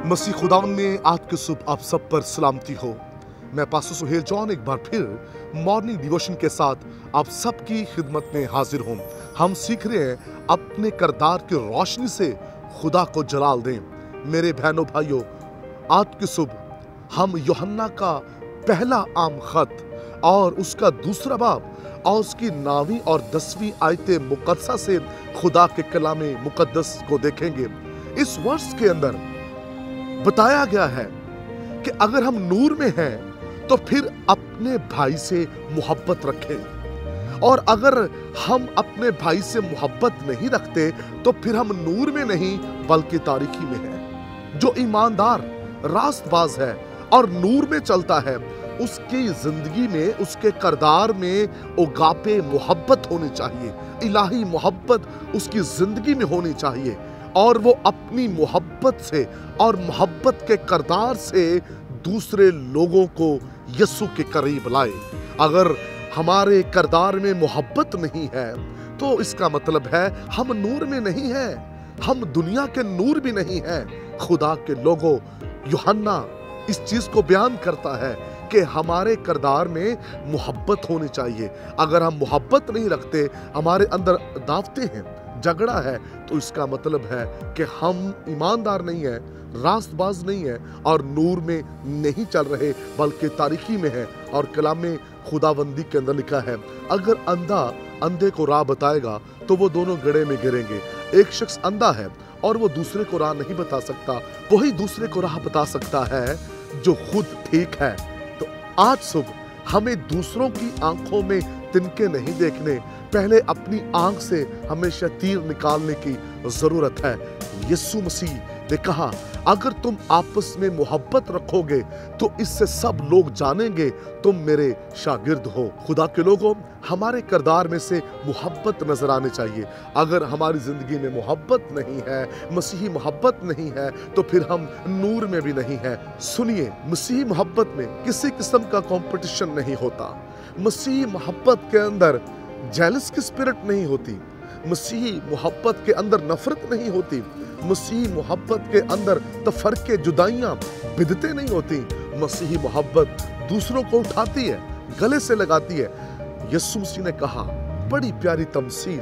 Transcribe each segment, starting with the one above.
मसीह खुदावंद में आज की सुबह आप सब पर सलामती हो। मैं पास्टर सुहेल जॉन एक बार फिर मॉर्निंग डिवोशन के साथ आप सबकी खिदमत में हाजिर हूँ। हम सीख रहे हैं अपने किरदार की रोशनी से खुदा को जलाल दें। मेरे बहनों भाइयों, आज की सुबह हम यूहन्ना का पहला आम खत और उसका दूसरा बाब और उसकी 9वीं और 10वीं आयते मुकद्दसा से खुदा के कलामे मुकद्दस को देखेंगे। इस वर्ष के अंदर बताया गया है कि अगर हम नूर में हैं तो फिर अपने भाई से मोहब्बत रखें, और अगर हम अपने भाई से मोहब्बत नहीं रखते तो फिर हम नूर में नहीं बल्कि तारीकी में हैं। जो ईमानदार रास्तबाज है और नूर में चलता है, उसकी जिंदगी में, उसके किरदार में उगापे मोहब्बत होनी चाहिए, इलाही मोहब्बत उसकी जिंदगी में होनी चाहिए, और वो अपनी मोहब्बत से और मोहब्बत के किरदार से दूसरे लोगों को यीशु के करीब लाए। अगर हमारे किरदार में मोहब्बत नहीं है तो इसका मतलब है हम नूर में नहीं हैं, हम दुनिया के नूर भी नहीं हैं। खुदा के लोगों, यूहन्ना इस चीज को बयान करता है कि हमारे किरदार में मोहब्बत होनी चाहिए। अगर हम मोहब्बत नहीं रखते, हमारे अंदर दावते हैं, झगड़ा है, तो इसका मतलब है कि हम ईमानदार नहीं है, रास्तबाज नहीं है और नूर में नहीं चल रहे बल्कि तारीकी में है। और कलाम में खुदाबंदी के अंदर लिखा है, अगर अंधा अंधे को राह बताएगा तो वो दोनों गड्ढे में गिरेंगे। एक शख्स अंधा है और वो दूसरे को राह नहीं बता सकता, वही दूसरे को राह बता सकता है जो खुद ठीक है। तो आज सुबह हमें दूसरों की आंखों में तिनके नहीं देखने, पहले अपनी आंख से हमेशा तीर निकालने की जरूरत है। यीशु मसीह ने कहा, अगर तुम आपस में मोहब्बत रखोगे तो इससे सब लोग जानेंगे तुम मेरे शागिर्द हो। खुदा के लोगों, हमारे किरदार में से मोहब्बत नजर आनी चाहिए। अगर हमारी जिंदगी में मोहब्बत नहीं है, मसीही मोहब्बत नहीं है, तो फिर हम नूर में भी नहीं है। सुनिए, मसीही मोहब्बत में किसी किस्म का कंपटीशन नहीं होता। मसीही मोहब्बत के अंदर जेलस की स्पिरिट नहीं होती। मसीही मोहब्बत के अंदर नफरत नहीं होती। मसीही मोहब्बत के अंदर तफरके, जुदाइयां, बिदते नहीं होती। मसीही मोहब्बत दूसरों को उठाती है, गले से लगाती है। यीशु मसीह ने कहा, बड़ी प्यारी तमसील,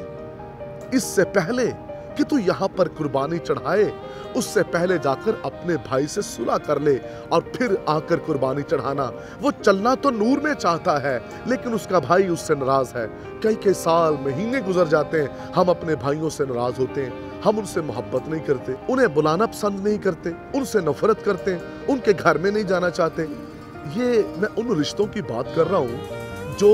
इससे पहले कि तू यहाँ पर कुर्बानी चढ़ाए, उससे पहले जाकर अपने भाई से सुलह कर ले और फिर आकर कुर्बानी चढ़ाना। वो चलना तो नूर में चाहता है, लेकिन उसका भाई उससे नाराज है। कई कई साल, महीने गुजर जाते हैं, हम अपने भाइयों से नाराज होते हैं, हम उनसे मोहब्बत नहीं करते, उन्हें बुलाना पसंद नहीं करते, उनसे नफरत करते हैं, उनके घर में नहीं जाना चाहते। ये मैं उन रिश्तों की बात कर रहा हूँ जो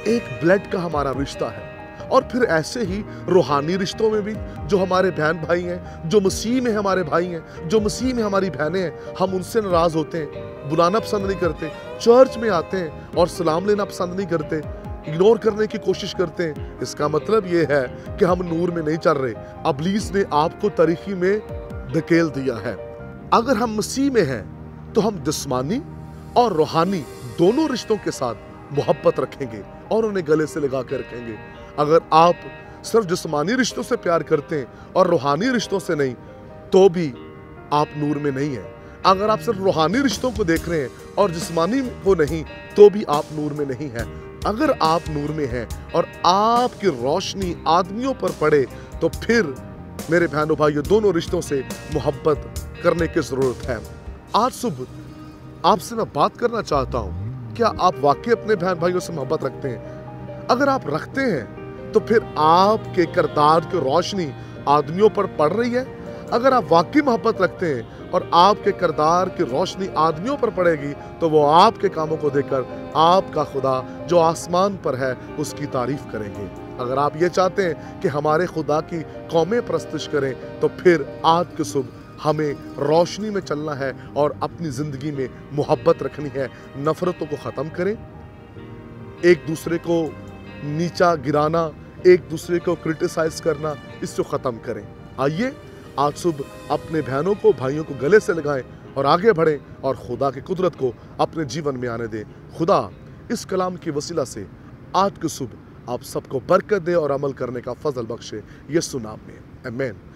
एक ब्लड का हमारा रिश्ता है। और फिर ऐसे ही रूहानी रिश्तों में भी जो हमारे बहन भाई हैं, जो मसीह में हमारे भाई हैं, जो मसीह में हमारी बहनें हैं, हम उनसे नाराज होते हैं, बुलाना पसंद नहीं करते, चर्च में आते हैं और सलाम लेना पसंद नहीं करते, इग्नोर करने की कोशिश करते हैं। इसका मतलब ये है कि हम नूर में नहीं चल रहे। इब्लीस ने आपको तारीकी में धकेल दिया है। अगर हम मसीह में हैं तो हम जिस्मानी और रूहानी दोनों रिश्तों के साथ मोहब्बत रखेंगे और उन्हें गले से लगा कर रखेंगे। अगर आप सिर्फ जिस्मानी रिश्तों से प्यार करते हैं और रूहानी रिश्तों से नहीं, तो भी आप नूर में नहीं हैं। अगर आप सिर्फ रूहानी रिश्तों को देख रहे हैं और जिस्मानी को नहीं, तो भी आप नूर में नहीं हैं। अगर आप नूर में हैं और आपकी रोशनी आदमियों पर पड़े, तो फिर मेरे बहनों भाइयों, दोनों रिश्तों से मोहब्बत करने की जरूरत है। आज सुबह आपसे मैं बात करना चाहता हूँ, क्या आप वाकई अपने बहन भाइयों से मोहब्बत रखते हैं? अगर आप रखते हैं तो फिर आपके किरदार की रोशनी आदमियों पर पड़ रही है। अगर आप वाकई मोहब्बत रखते हैं और आपके किरदार की रोशनी आदमियों पर पड़ेगी, तो वो आपके कामों को देखकर आपका खुदा जो आसमान पर है उसकी तारीफ करेंगे। अगर आप ये चाहते हैं कि हमारे खुदा की कौमें प्रस्तुत करें, तो फिर आज की सुबह हमें रोशनी में चलना है और अपनी जिंदगी में मोहब्बत रखनी है। नफरतों को खत्म करें, एक दूसरे को नीचा गिराना, एक दूसरे को क्रिटिसाइज करना, इसको खत्म करें। आइए आज सुबह अपने बहनों को, भाइयों को गले से लगाएं और आगे बढ़ें और खुदा की कुदरत को अपने जीवन में आने दें। खुदा इस कलाम की वसीला से आज की सुबह आप सबको बरकत दे और अमल करने का फजल बख्शे, यीशु नाम में, आमीन।